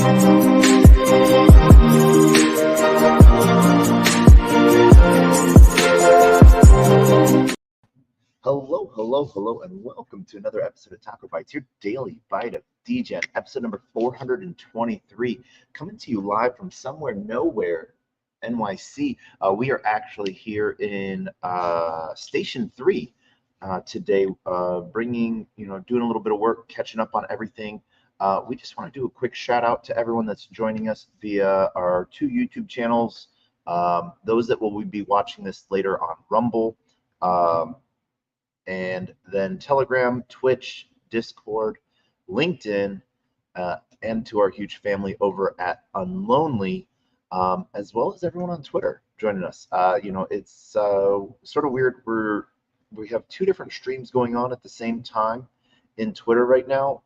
Hello, and welcome to another episode of TacoBytes, your daily bite of Degen, episode number 423, coming to you live from somewhere nowhere, NYC. We are actually here in Station 3 today, doing a little bit of work, catching up on everything. We just want to do a quick shout out to everyone that's joining us via our two YouTube channels, those that will be watching this later on Rumble, and then Telegram, Twitch, Discord, LinkedIn, and to our huge family over at Unlonely, as well as everyone on Twitter joining us. It's sort of weird. We have two different streams going on at the same time in Twitter right now.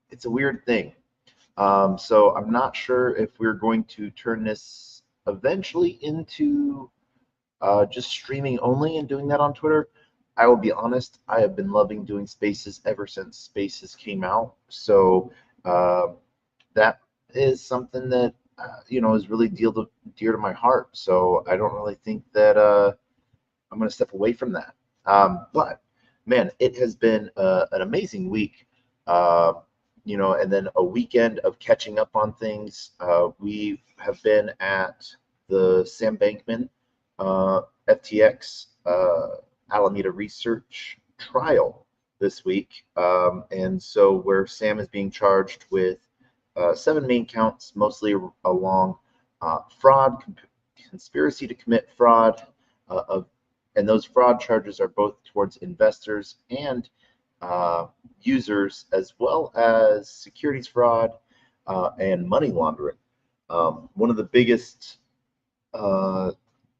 It's a weird thing. So I'm not sure if we're going to turn this eventually into just streaming only and doing that on Twitter. I will be honest, I have been loving doing Spaces ever since Spaces came out. So that is something that is really dear to my heart. So I don't really think that I'm going to step away from that. But man, it has been an amazing week. And then a weekend of catching up on things. We have been at the Sam Bankman FTX Alameda Research trial this week, and so where Sam is being charged with 7 main counts, mostly along fraud, conspiracy to commit fraud, and those fraud charges are both towards investors and users, as well as securities fraud and money laundering. One of the biggest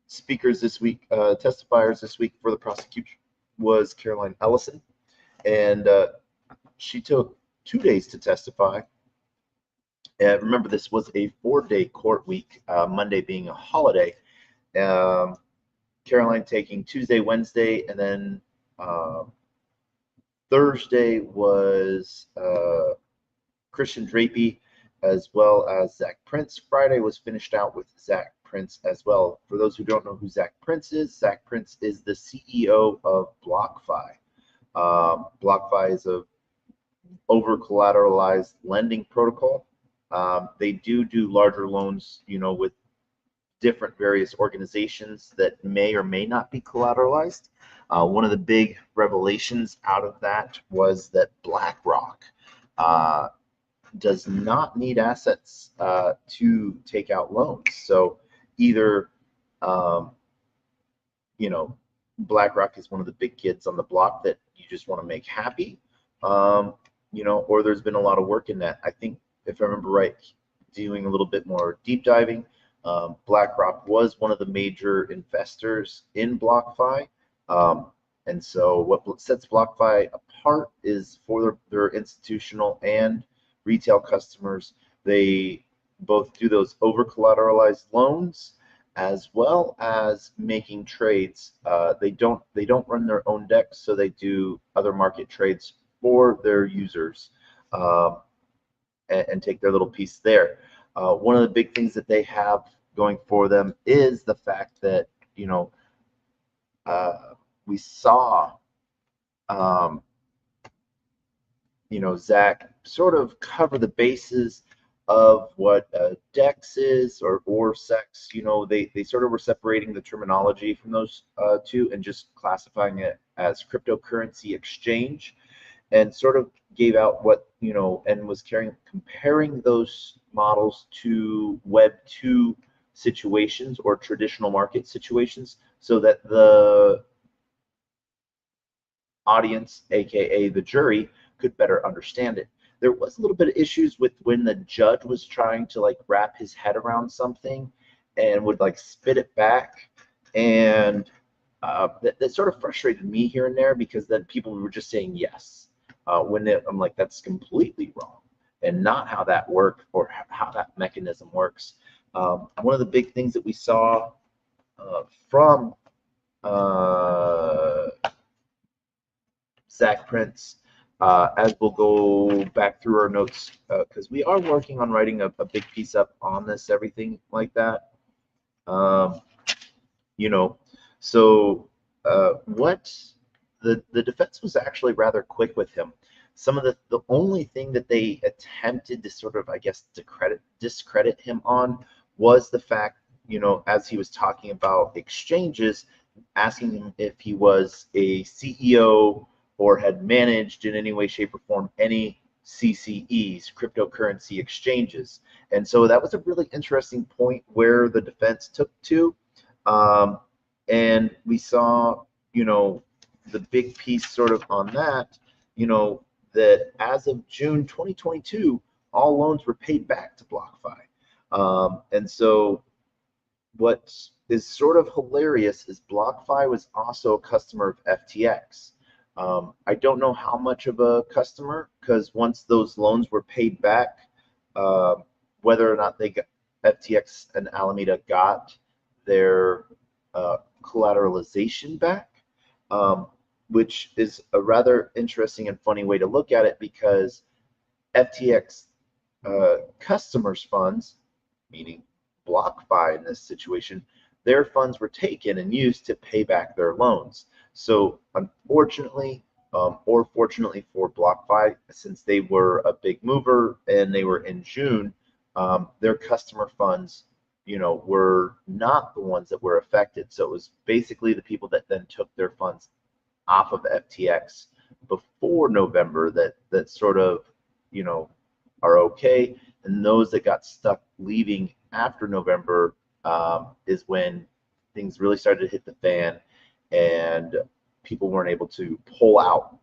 speakers this week, testifiers this week for the prosecution, was Caroline Ellison, and she took 2 days to testify. And remember, this was a 4-day court week, Monday being a holiday. Caroline taking Tuesday, Wednesday, and then Thursday was Christian Drapey, as well as Zach Prince. Friday was finished out with Zach Prince as well. For those who don't know who Zach Prince is the CEO of BlockFi. BlockFi is a over-collateralized lending protocol. They do larger loans, with different various organizations that may or may not be collateralized. One of the big revelations out of that was that BlackRock does not need assets to take out loans. So either BlackRock is one of the big kids on the block that you just want to make happy, or there's been a lot of work in that. I think, if I remember right, doing a little bit more deep diving, BlackRock was one of the major investors in BlockFi, and so what sets BlockFi apart is for their institutional and retail customers, they both do those over collateralized loans as well as making trades. They don't run their own decks, so they do other market trades for their users, and take their little piece there. One of the big things that they have going for them is the fact that we saw Zach sort of cover the bases of what DEX is or SEX. They sort of were separating the terminology from those two and just classifying it as cryptocurrency exchange, and sort of gave out what, and was comparing those models to Web 2 situations or traditional market situations, so that the audience, aka the jury, could better understand it. There was a little bit of issues with when the judge was trying to wrap his head around something and would spit it back, and that sort of frustrated me here and there, because then people were just saying yes, when I'm like, that's completely wrong and not how that worked or how that mechanism works. One of the big things that we saw from Zach Prince as we'll go back through our notes, because we are working on writing a big piece up on this, everything like that. You know, so what the defense was actually rather quick with him. Some of the only thing that they attempted to sort of, I guess, discredit him on was the fact, as he was talking about exchanges, asking him if he was a CEO or had managed in any way, shape, or form any CCEs, cryptocurrency exchanges. And so that was a really interesting point where the defense took to. And we saw, the big piece sort of on that, that as of June 2022, all loans were paid back to BlockFi. And so what is sort of hilarious is BlockFi was also a customer of FTX. I don't know how much of a customer, because once those loans were paid back, whether or not they got, FTX and Alameda got their collateralization back, which is a rather interesting and funny way to look at it, because FTX customers' funds, meaning BlockFi in this situation, their funds were taken and used to pay back their loans. So unfortunately, or fortunately for BlockFi, since they were a big mover and they were in June, their customer funds, were not the ones that were affected. So it was basically the people that then took their funds off of FTX before November that sort of, are okay. And those that got stuck leaving after November is when things really started to hit the fan and people weren't able to pull out,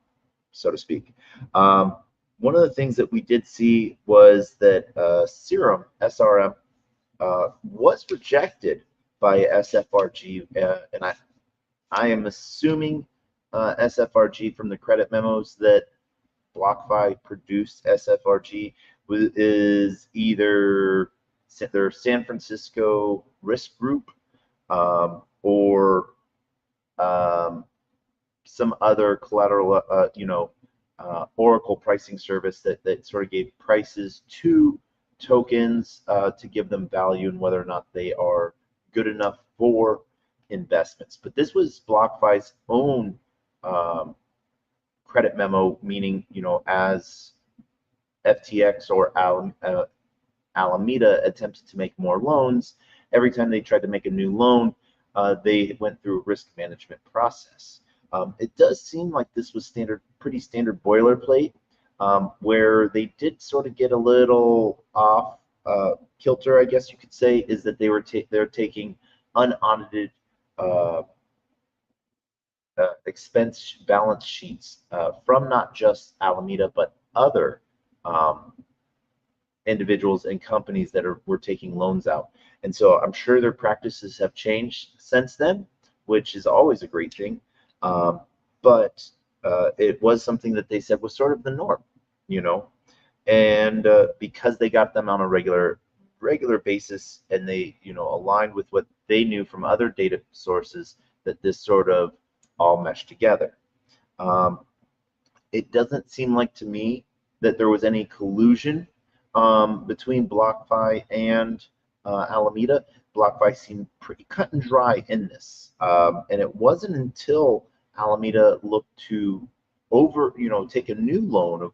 so to speak. One of the things that we did see was that Serum, SRM, was rejected by SFRG, and I am assuming SFRG from the credit memos that BlockFi produced SFRG is either their San Francisco risk group or some other collateral, Oracle pricing service that sort of gave prices to tokens to give them value and whether or not they are good enough for investments. But this was BlockFi's own credit memo, meaning, as FTX or Alameda attempted to make more loans, every time they tried to make a new loan, they went through a risk management process. It does seem like this was pretty standard boilerplate, where they did sort of get a little off kilter, I guess you could say, is that they're taking unaudited expense balance sheets from not just Alameda but other individuals and companies that were taking loans out. And so I'm sure their practices have changed since then, which is always a great thing. But it was something that they said was sort of the norm, and because they got them on a regular basis, and they, aligned with what they knew from other data sources, that this sort of all meshed together. It doesn't seem like to me that there was any collusion between BlockFi and Alameda. BlockFi seemed pretty cut and dry in this, and it wasn't until Alameda looked to take a new loan of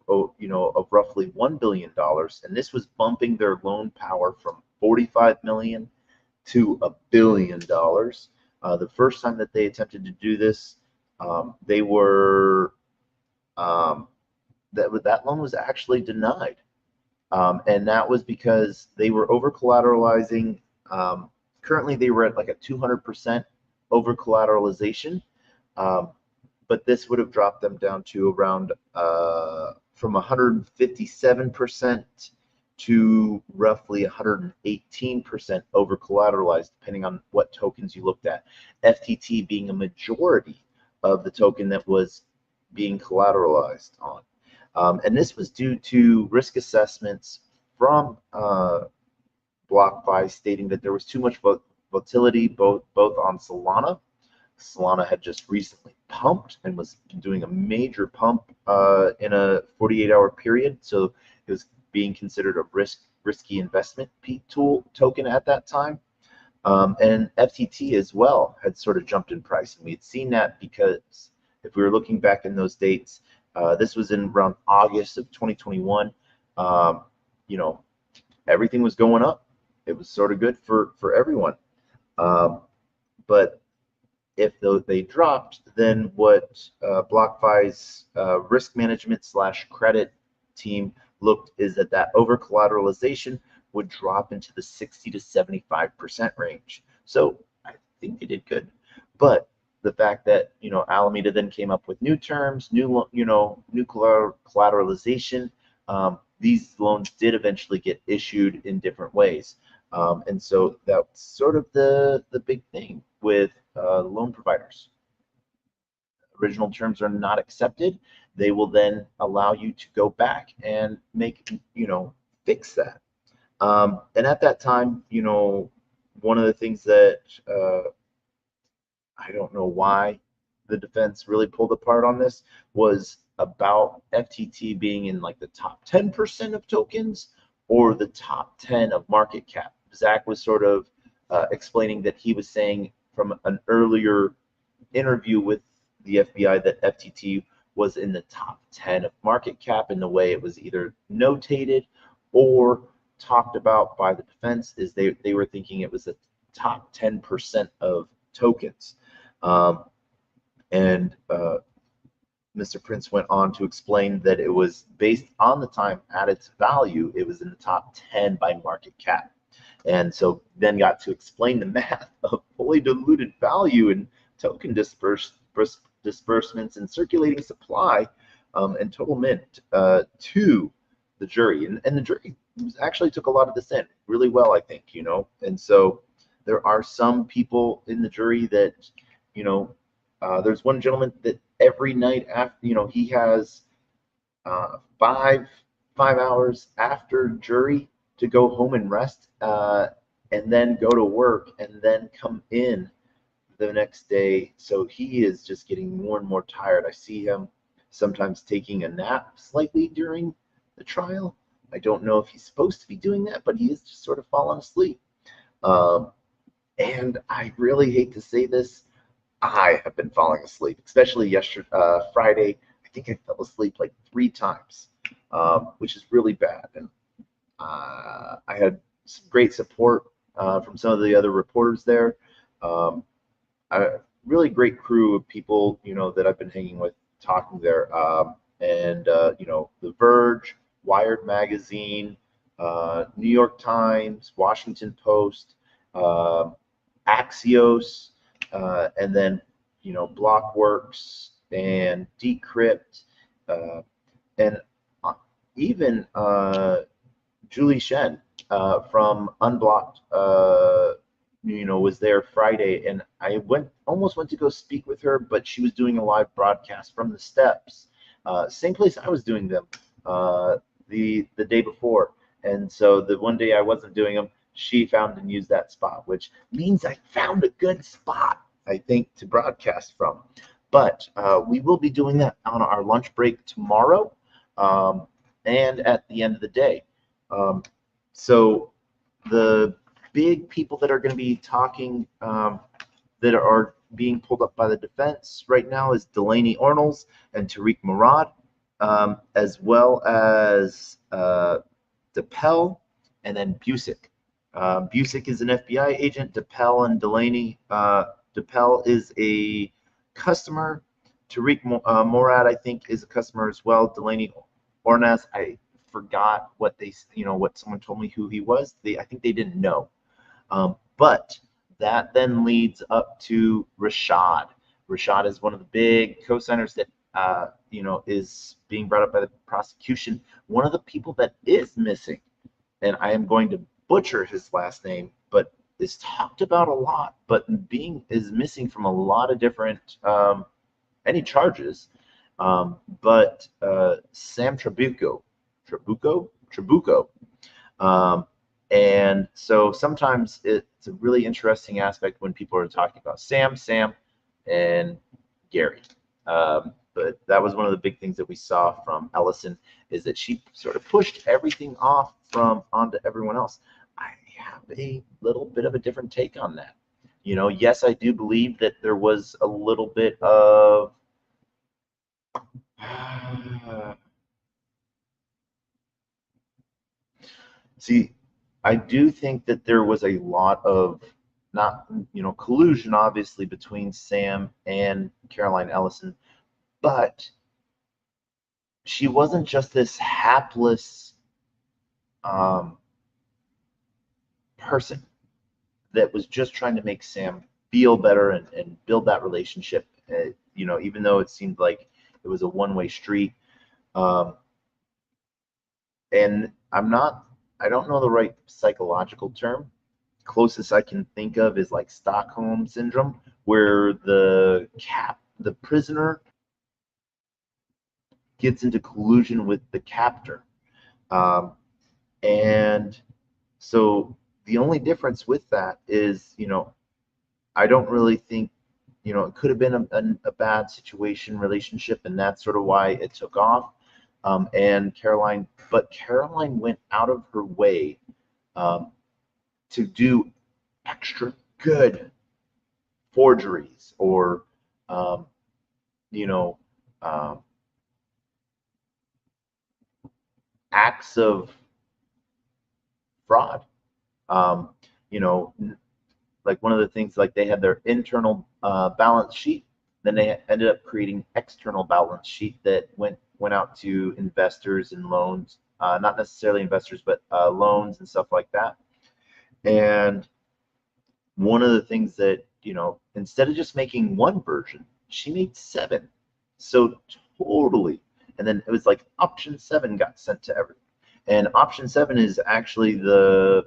roughly $1 billion, and this was bumping their loan power from 45 million to $1 billion. The first time that they attempted to do this, they were that loan was actually denied, and that was because they were over collateralizing. Currently, they were at like a 200% over collateralization. But this would have dropped them down to around from 157% to roughly 118% over collateralized, depending on what tokens you looked at. FTT being a majority of the token that was being collateralized on. And this was due to risk assessments from BlockFi stating that there was too much volatility both on Solana Solana had just recently pumped and was doing a major pump in a 48-hour period. So it was being considered a risky investment token at that time. And FTT as well had sort of jumped in price. And we had seen that because if we were looking back in those dates, this was in around August of 2021. You know, everything was going up. It was sort of good for everyone. But if they dropped, then what BlockFi's risk management / credit team looked is that over collateralization would drop into the 60 to 75% range. So I think they did good. But the fact that, you know, Alameda then came up with new terms, new collateralization, these loans did eventually get issued in different ways. And so that's sort of the big thing with loan providers. Original terms are not accepted. They will then allow you to go back and make, you know, fix that. And at that time, you know, one of the things that I don't know why the defense really pulled apart on this was about FTT being in like the top 10% of tokens or the top 10 of market cap. Zach was sort of explaining that he was saying from an earlier interview with the FBI that FTT was in the top 10 of market cap, in the way it was either notated or talked about by the defense is they were thinking it was the top 10% of tokens. And Mr. Prince went on to explain that it was based on the time at its value, it was in the top 10 by market cap. And so then got to explain the math of fully diluted value and token disbursements and circulating supply and total mint to the jury. And the jury actually took a lot of this in really well, I think, you know. And so there are some people in the jury that, you know, there's one gentleman that every night after, you know, he has 5 hours after jury to go home and rest, and then go to work and then come in the next day. So he is just getting more and more tired. I see him sometimes taking a nap slightly during the trial. I don't know if he's supposed to be doing that, but he is just sort of falling asleep. And I really hate to say this, I have been falling asleep, especially yesterday, Friday. I think I fell asleep like 3 times, which is really bad. And I had some great support from some of the other reporters there. A really great crew of people, you know, that I've been hanging with, talking there. And you know, The Verge, Wired Magazine, New York Times, Washington Post, Axios, and then, you know, Blockworks and Decrypt, and even Julie Shen from Unblocked, you know, was there Friday, and I almost went to go speak with her, but she was doing a live broadcast from the steps, same place I was doing them the day before. And so the one day I wasn't doing them, she found and used that spot, which means I found a good spot, I think, to broadcast from. But we will be doing that on our lunch break tomorrow, and at the end of the day. So the big people that are going to be talking, that are being pulled up by the defense right now, is Delaney Ornals and Tariq Murad, as well as DePel and then Busick. Busick is an FBI agent. DePel and Delaney. DePel is a customer. Tariq Murad, I think, is a customer as well. Delaney Ornaz, I forgot what they, you know, what someone told me who he was. I think they didn't know. But that then leads up to Rashad. Rashad is one of the big co-signers that, you know, is being brought up by the prosecution. One of the people that is missing, and I am going to butcher his last name, but is talked about a lot, but is missing from a lot of different any charges. But Sam Trabuco. And so sometimes it's a really interesting aspect when people are talking about Sam, and Gary. But that was one of the big things that we saw from Ellison, is that she sort of pushed everything off from onto everyone else. I have a little bit of a different take on that. Yes, I do believe that there was a little bit of see, I do think that there was a lot of not, collusion, obviously, between Sam and Caroline Ellison, but she wasn't just this hapless person that was just trying to make Sam feel better and build that relationship. Even though it seemed like it was a one-way street. And I don't know the right psychological term. Closest I can think of is like Stockholm syndrome, where the prisoner gets into collusion with the captor. And so the only difference with that is, I don't really think, it could have been a bad relationship, and that's sort of why it took off. And Caroline went out of her way to do extra good forgeries or, acts of fraud. Like one of the things, like they had their internal balance sheet, then they ended up creating external balance sheet that went out to investors and loans, not necessarily investors, but loans and stuff like that. And one of the things that, instead of just making one version, she made 7. So totally. And then it was like option 7 got sent to everyone. And option 7 is actually the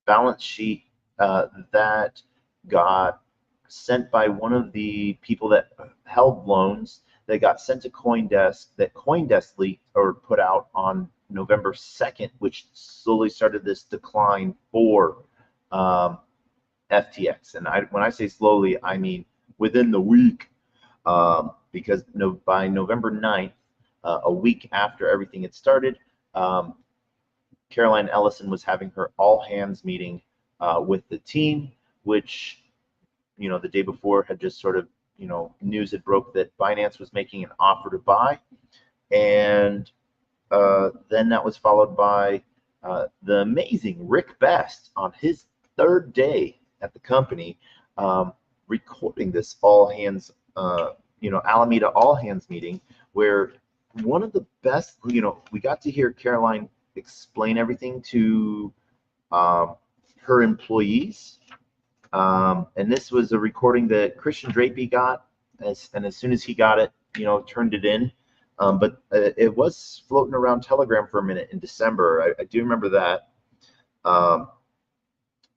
balance sheet that got sent by one of the people that held loans, that got sent to CoinDesk, that CoinDesk leaked or put out on November 2nd, which slowly started this decline for FTX. And when I say slowly, I mean within the week, because by November 9th, a week after everything had started, Caroline Ellison was having her all hands meeting with the team, which, the day before had just sort of, news had broke that Binance was making an offer to buy. And then that was followed by the amazing Rick Best on his 3rd day at the company, recording this all hands, Alameda all hands meeting, where one of the best, we got to hear Caroline explain everything to her employees. And this was a recording that Christian Drapey got, and as soon as he got it, turned it in. But it was floating around Telegram for a minute in December. I do remember that,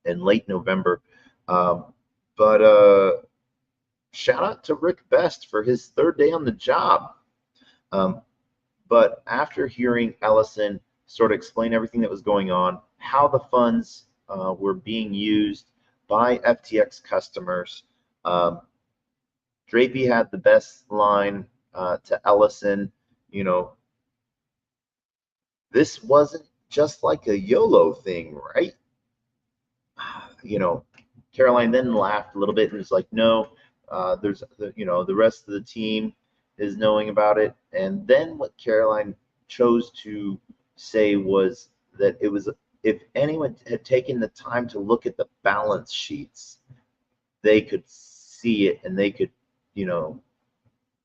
in late November. But shout out to Rick Best for his 3rd day on the job. But after hearing Ellison sort of explain everything that was going on, how the funds were being used by FTX customers, Drapey had the best line to Ellison, this wasn't just like a YOLO thing, right? Caroline then laughed a little bit and was like, no, there's the rest of the team is knowing about it. And then what Caroline chose to say was that it was, if anyone had taken the time to look at the balance sheets, they could see it and they could,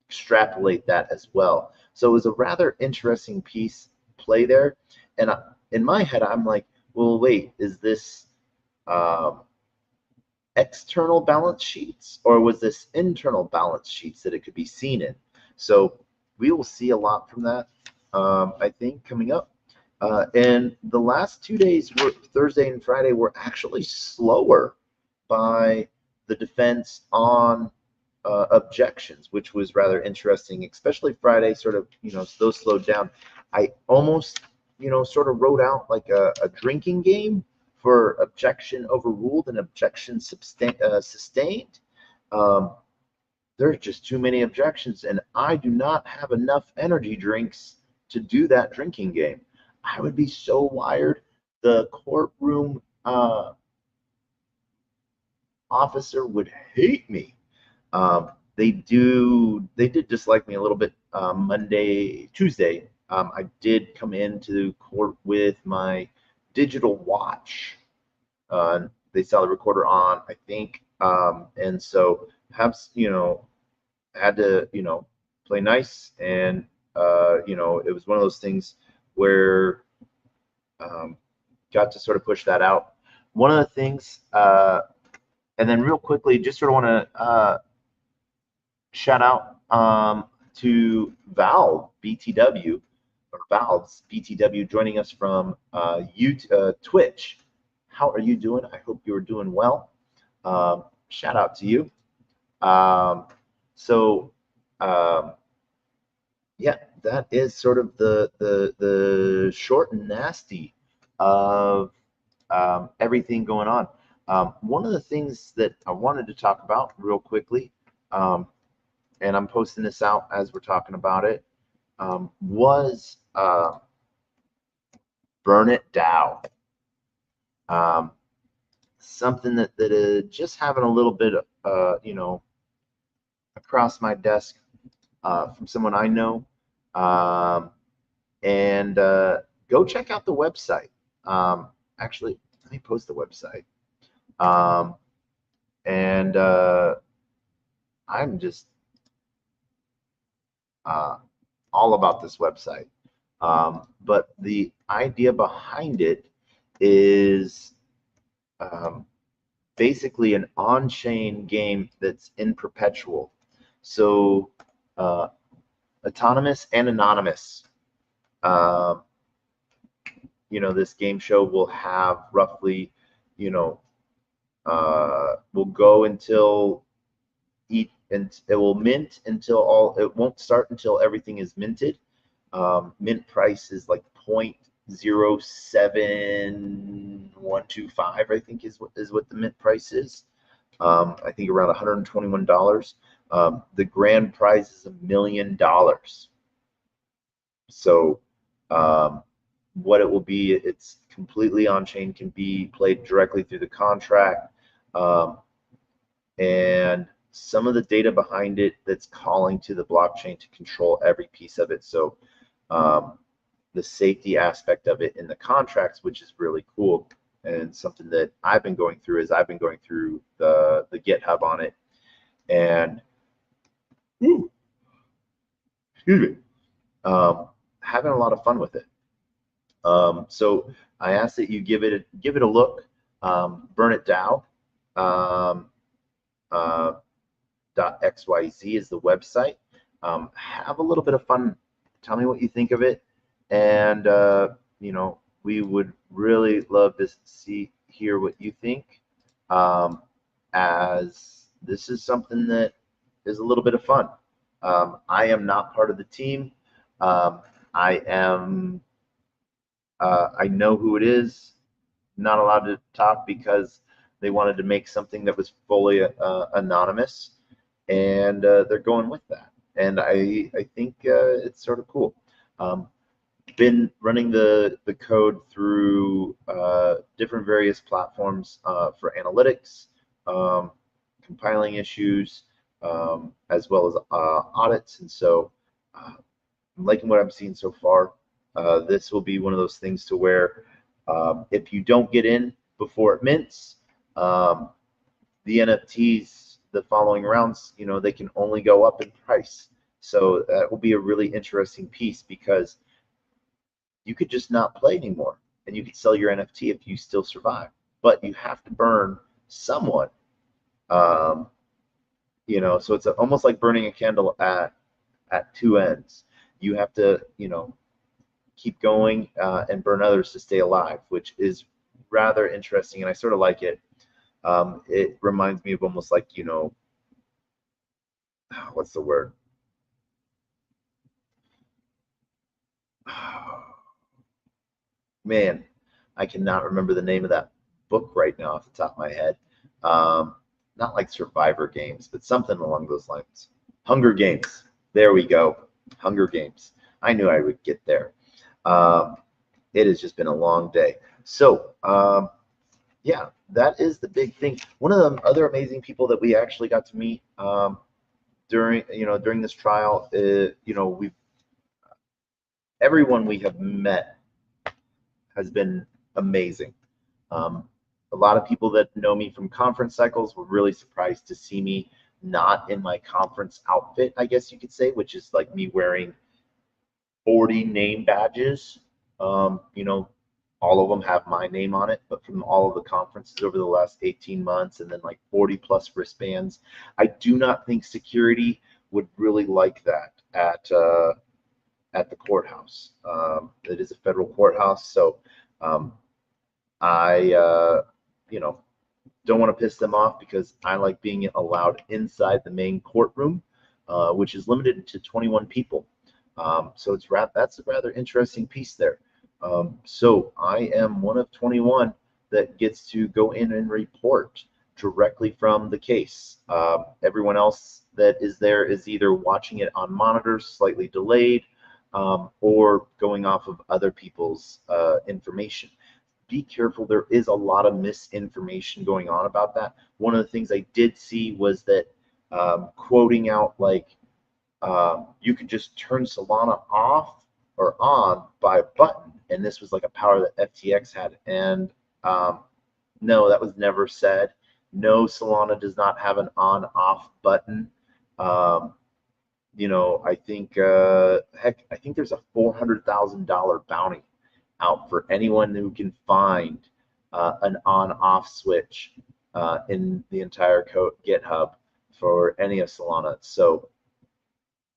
extrapolate that as well. So it was a rather interesting play there. And in my head, I'm like, well, wait, is this external balance sheets, or was this internal balance sheets that it could be seen in? So we will see a lot from that, I think, coming up. And the last 2 days, Thursday and Friday, were actually slower by the defense on objections, which was rather interesting, especially Friday, sort of, those slowed down. I almost, sort of wrote out like a drinking game for objection overruled and objection sustained. there's just too many objections, and I do not have enough energy drinks to do that drinking game. I would be so wired. The courtroom officer would hate me. They did dislike me a little bit Tuesday. I did come into court with my digital watch. They saw the recorder on, I think, and so have had to play nice, and it was one of those things where got to sort of push that out. One of the things, and then real quickly, just sort of want to shout out to Valve's BTW, joining us from Twitch. How are you doing? I hope you're doing well. Shout out to you. Yeah, that is sort of the short and nasty of everything going on. One of the things that I wanted to talk about real quickly, and I'm posting this out as we're talking about it, was Burn It DAO. Something that just having a little bit of, across my desk from someone I know. And go check out the website. Actually, let me post the website. And I'm just all about this website. But the idea behind it is basically an on-chain game that's in perpetual. So autonomous and anonymous. This game show will have roughly, will go until and it will mint until it won't start until everything is minted. Mint price is like 0.07125, I think is what the mint price is. I think around $121. The grand prize is $1 million. So what it will be, it's completely on chain, can be played directly through the contract, and some of the data behind it that's calling to the blockchain to control every piece of it. So the safety aspect of it in the contracts, which is really cool, and something that I've been going through the GitHub on it, and excuse me, having a lot of fun with it. So I ask that you give it a look. Burn It DAO. .xyz is the website. Have a little bit of fun. Tell me what you think of it, and we would really love to hear what you think, as this is something that is a little bit of fun. I am not part of the team. I know who it is. Not allowed to talk because they wanted to make something that was fully anonymous, and they're going with that. And I think it's sort of cool. Been running the code through different various platforms for analytics, compiling issues, as well as audits. And so I'm liking what I'm seeing so far. This will be one of those things to where if you don't get in before it mints, the NFTs, the following rounds, they can only go up in price. So that will be a really interesting piece, because you could just not play anymore and you could sell your NFT if you still survive, but you have to burn someone. So it's almost like burning a candle at two ends. You have to, keep going and burn others to stay alive, which is rather interesting, and I sort of like it. It reminds me of almost like, what's the word? Man, I cannot remember the name of that book right now off the top of my head. not like Survivor Games, but something along those lines. Hunger Games. There we go. Hunger Games. I knew I would get there. Um, it has just been a long day. So, yeah, that is the big thing. One of the other amazing people that we actually got to meet during this trial, everyone we have met has been amazing. Um, a lot of people that know me from conference cycles were really surprised to see me not in my conference outfit, I guess you could say, which is like me wearing 40 name badges. All of them have my name on it, but from all of the conferences over the last 18 months, and then like 40 plus wristbands. I do not think security would really like that at the courthouse. It is a federal courthouse, so I don't want to piss them off because I like being allowed inside the main courtroom, which is limited to 21 people. So that's a rather interesting piece there. So I am one of 21 that gets to go in and report directly from the case. Everyone else that is there is either watching it on monitors, slightly delayed, or going off of other people's information. Be careful. There is a lot of misinformation going on about that. One of the things I did see was that quoting out like you could just turn Solana off or on by a button, and this was like a power that FTX had. And no, that was never said. No, Solana does not have an on-off button. I think I think there's a $400,000 bounty out for anyone who can find an on-off switch in the entire code GitHub for any of Solana. So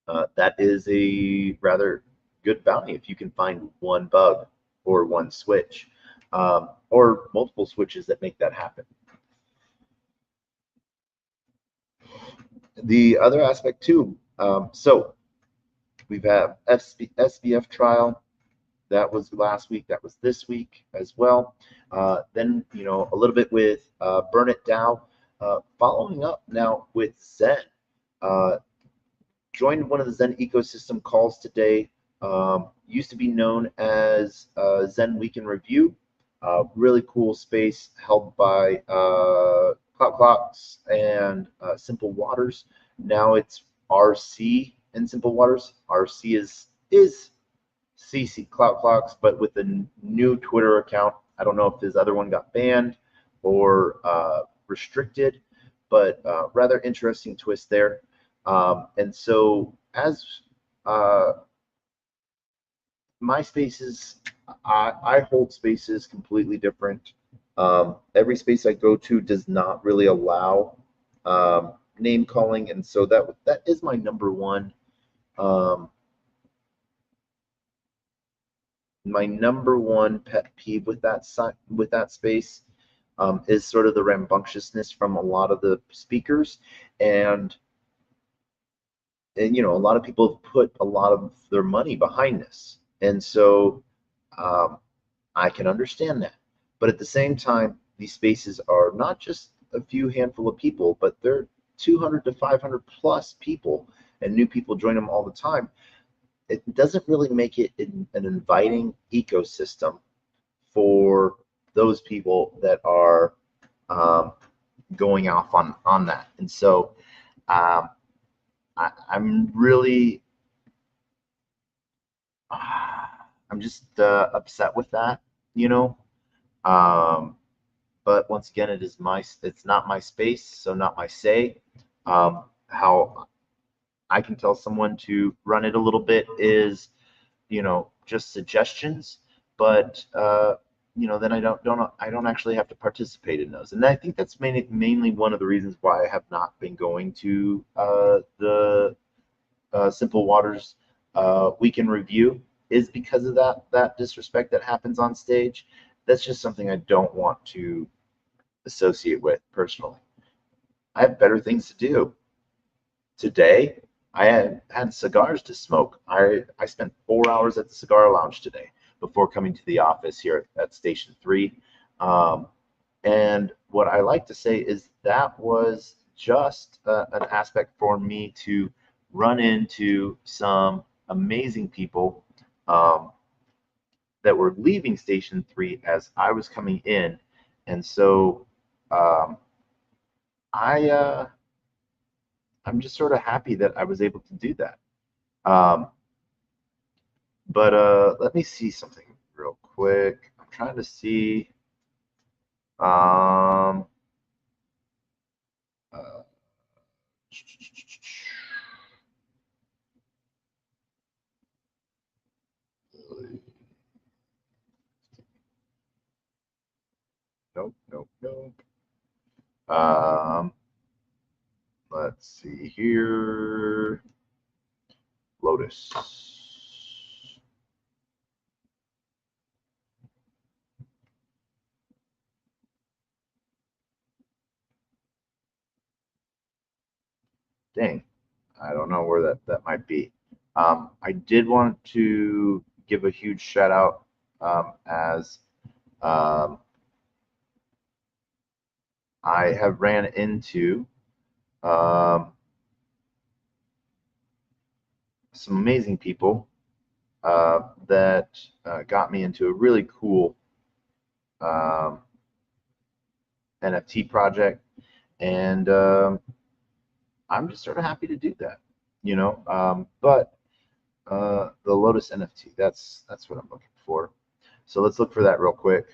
that is a rather good bounty if you can find one bug or one switch or multiple switches that make that happen. The other aspect too, so we've had SBF trial. That was last week. That was this week as well. Then, a little bit with Burn It DAO. Following up now with Zen. Joined one of the Zen ecosystem calls today. Used to be known as Zen Week in Review. Really cool space held by Clout Clocks and Simple Waters. Now it's RC and Simple Waters. RC is CC Clout Clocks, but with a new Twitter account. I don't know if his other one got banned or restricted, but rather interesting twist there. And so as my spaces, I hold spaces completely different. Every space I go to does not really allow name calling, and so that is my number one. My number one pet peeve with that space is sort of the rambunctiousness from a lot of the speakers, and a lot of people have put a lot of their money behind this, and so I can understand that. But at the same time, these spaces are not just a few handful of people, but they're 200 to 500 plus people, and new people join them all the time. It doesn't really make it an inviting ecosystem for those people that are going off on that. And so I'm really I'm just upset with that, but once again, it's not my space, so not my say. How I can tell someone to run it a little bit is, just suggestions, but then I don't actually have to participate in those. And I think that's mainly one of the reasons why I have not been going to the Simple Waters Week in Review, is because of that disrespect that happens on stage. That's just something I don't want to associate with personally. I have better things to do. Today, I had cigars to smoke. I spent 4 hours at the cigar lounge today before coming to the office here at Station 3. And what I like to say is that was just an aspect for me to run into some amazing people that were leaving Station 3 as I was coming in. And so um, I I'm just sort of happy that I was able to do that. Um, but let me see something real quick. I'm trying to see. Um, uh, nope, nope, nope. Um, let's see here. Lotus. Dang, I don't know where that might be. I did want to give a huge shout out as um, I have ran into um, some amazing people that got me into a really cool um, NFT project, and I'm just sort of happy to do that, you know. But the Lotus NFT, that's what I'm looking for. So let's look for that real quick.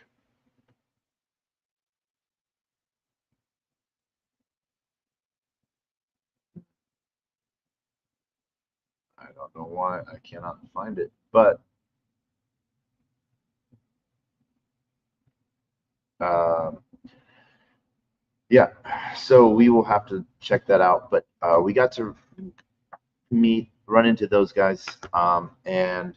I don't know why I cannot find it, but um, yeah. So we will have to check that out. But we got to run into those guys, and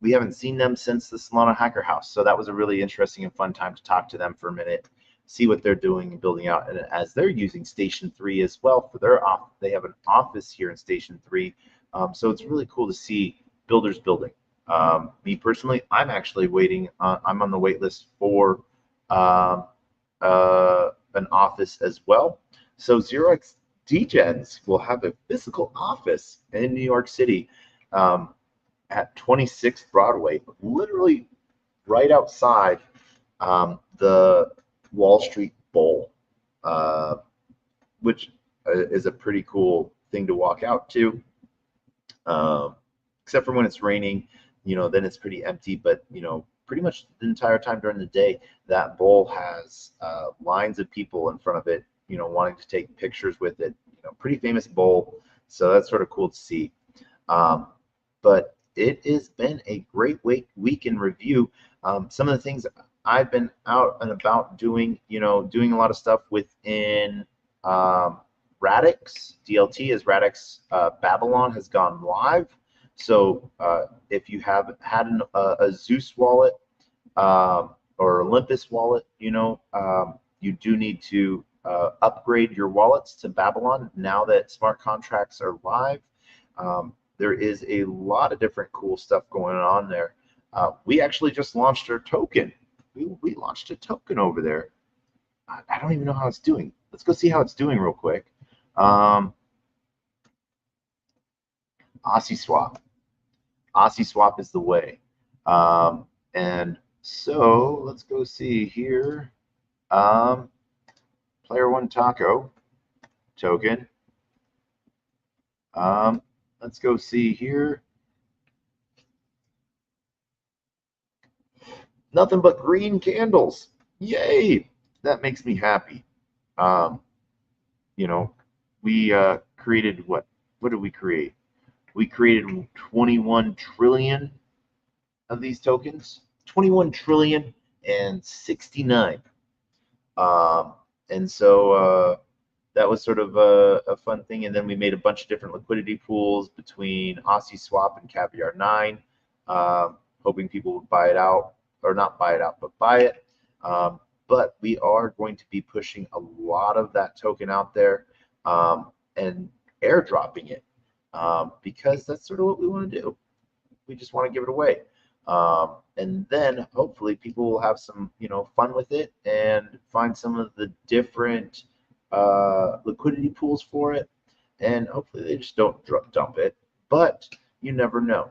we haven't seen them since the Solana Hacker House. So that was a really interesting and fun time to talk to them for a minute, see what they're doing and building out. And as they're using Station 3 as well for their office, they have an office here in Station 3. So it's really cool to see builders building. Me personally, I'm actually waiting. I'm on the wait list for um, an office as well. So 0x Degens will have a physical office in New York City. At 26th Broadway, literally right outside the Wall Street Bowl, uh, which is a pretty cool thing to walk out to. Except for when it's raining, then it's pretty empty. But pretty much the entire time during the day, that bowl has lines of people in front of it, wanting to take pictures with it. Pretty famous bowl, so that's sort of cool to see. But it has been a great week in review. Some of the things I've been out and about doing, doing a lot of stuff within Radix DLT as Radix Babylon has gone live. So if you have had a Zeus wallet or Olympus wallet, you do need to upgrade your wallets to Babylon now that smart contracts are live. There is a lot of different cool stuff going on there. We actually just launched our token. We launched a token over there. I don't even know how it's doing. Let's go see how it's doing real quick. Aussie Swap. Aussie Swap is the way. And so let's go see here. Player One Taco token. Let's go see here. Nothing but green candles. Yay! That makes me happy. Um, we created what? What did we create? We created 21 trillion of these tokens. 21 trillion and 69. And so that was sort of a fun thing. And then we made a bunch of different liquidity pools between Aussie Swap and Caviar 9, hoping people would buy it out, or not buy it out, but buy it. But we are going to be pushing a lot of that token out there and airdropping it because that's sort of what we want to do. We just want to give it away. And then hopefully people will have some, fun with it and find some of the different liquidity pools for it. And hopefully they just don't dump it, but you never know.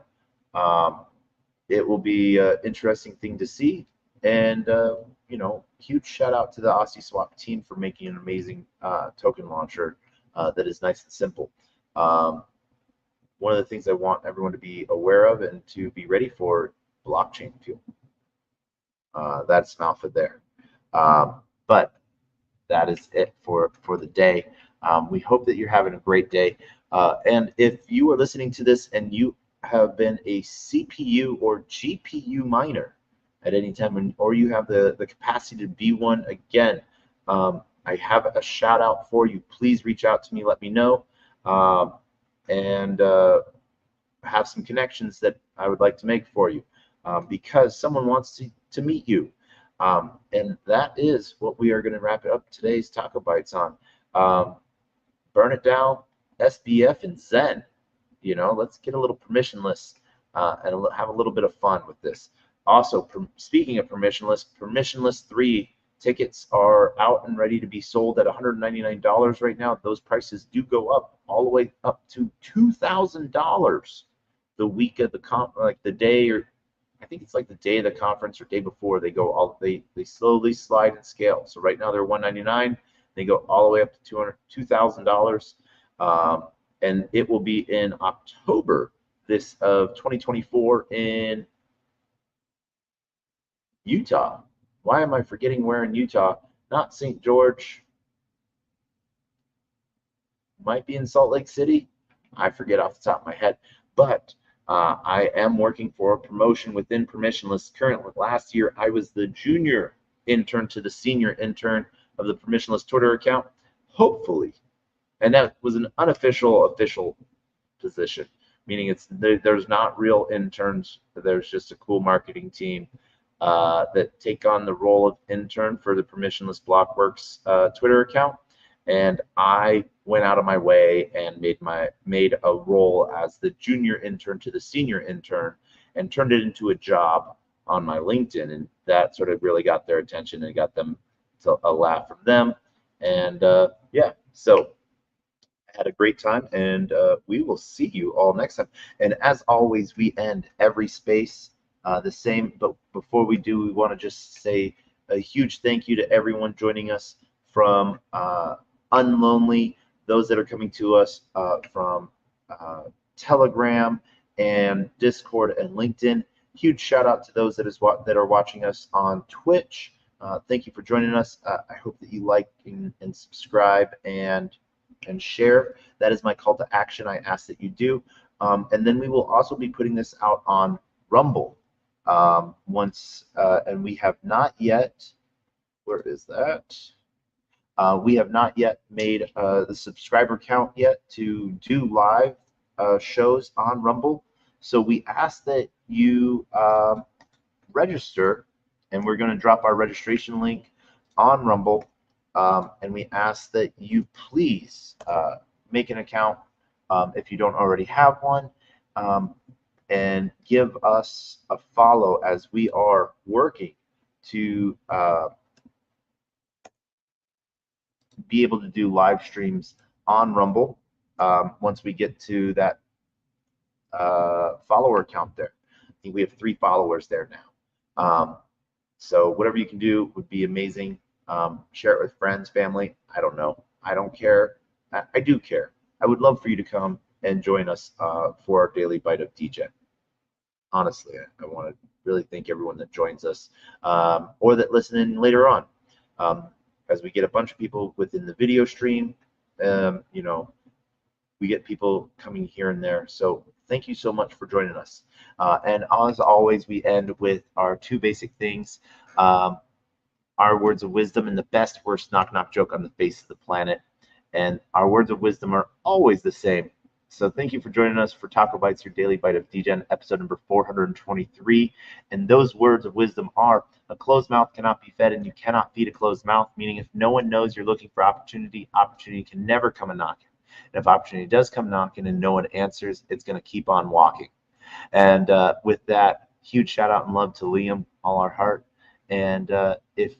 Um, it will be an interesting thing to see. And, huge shout out to the Aussie Swap team for making an amazing token launcher that is nice and simple. One of the things I want everyone to be aware of and to be ready for, blockchain fuel. That's an alpha there. But that is it for the day. We hope that you're having a great day. And if you are listening to this and you have been a CPU or GPU miner at any time, or you have the capacity to be one, again, I have a shout out for you. Please reach out to me, let me know, and have some connections that I would like to make for you, because someone wants to meet you. And that is what we are going to wrap it up today's TacoBytes on. Burn it down, SBF, and Zen. Let's get a little permissionless and have a little bit of fun with this. Also, speaking of permissionless 3 tickets are out and ready to be sold at $199 right now. Those prices do go up all the way up to $2,000 the week of the day, or I think it's like the day of the conference or day before. They go they slowly slide and scale. So right now they're $199. They go all the way up to $2,000. And it will be in October of 2024 in Utah. Why am I forgetting where in Utah? Not St. George. Might be in Salt Lake City. I forget off the top of my head. But I am working for a promotion within Permissionless. Currently, last year I was the junior intern to the senior intern of the Permissionless Twitter account. Hopefully, and that was an official position, meaning there's not real interns. There's just a cool marketing team that take on the role of intern for the Permissionless Blockworks Twitter account. And I went out of my way and made a role as the junior intern to the senior intern and turned it into a job on my LinkedIn, and that sort of really got their attention and got them a laugh from them. And yeah, so I had a great time, and we will see you all next time. And as always, we end every space the same, but before we do, we want to just say a huge thank you to everyone joining us from Unlonely, those that are coming to us from Telegram and Discord and LinkedIn. Huge shout out to those that are watching us on Twitch. Thank you for joining us. I hope that you like and subscribe and share. That is my call to action. I ask that you do. And then we will also be putting this out on Rumble and we have not yet, where is that? We have not yet made the subscriber count yet to do live shows on Rumble. So we ask that you register, and we're going to drop our registration link on Rumble. And we ask that you please make an account if you don't already have one, and give us a follow as we are working to be able to do live streams on Rumble once we get to that follower count there. I think we have 3 followers there now. So whatever you can do would be amazing. Share it with friends, family. I don't know. I don't care. I do care. I would love for you to come and join us for our daily bite of Degen. Honestly, I want to really thank everyone that joins us or that listen in later on. As we get a bunch of people within the video stream, we get people coming here and there. So thank you so much for joining us. And as always, we end with our 2 basic things. Our words of wisdom and the best, worst knock-knock joke on the face of the planet. And our words of wisdom are always the same. So thank you for joining us for TacoBytes, your daily bite of Degen, episode number 423. And those words of wisdom are: a closed mouth cannot be fed, and you cannot feed a closed mouth, meaning if no one knows you're looking for opportunity, opportunity can never come a knocking. And if opportunity does come knocking and no one answers, it's going to keep on walking. And with that, Huge shout out and love to Liam, all our heart. And if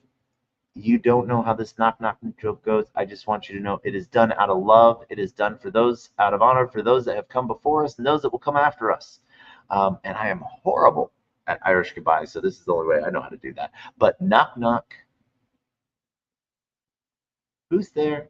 you don't know how this knock knock joke goes, I just want you to know it is done out of love. It is done for those, out of honor for those that have come before us and those that will come after us. And I am horrible at Irish goodbyes, so this is the only way I know how to do that. But knock knock, who's there?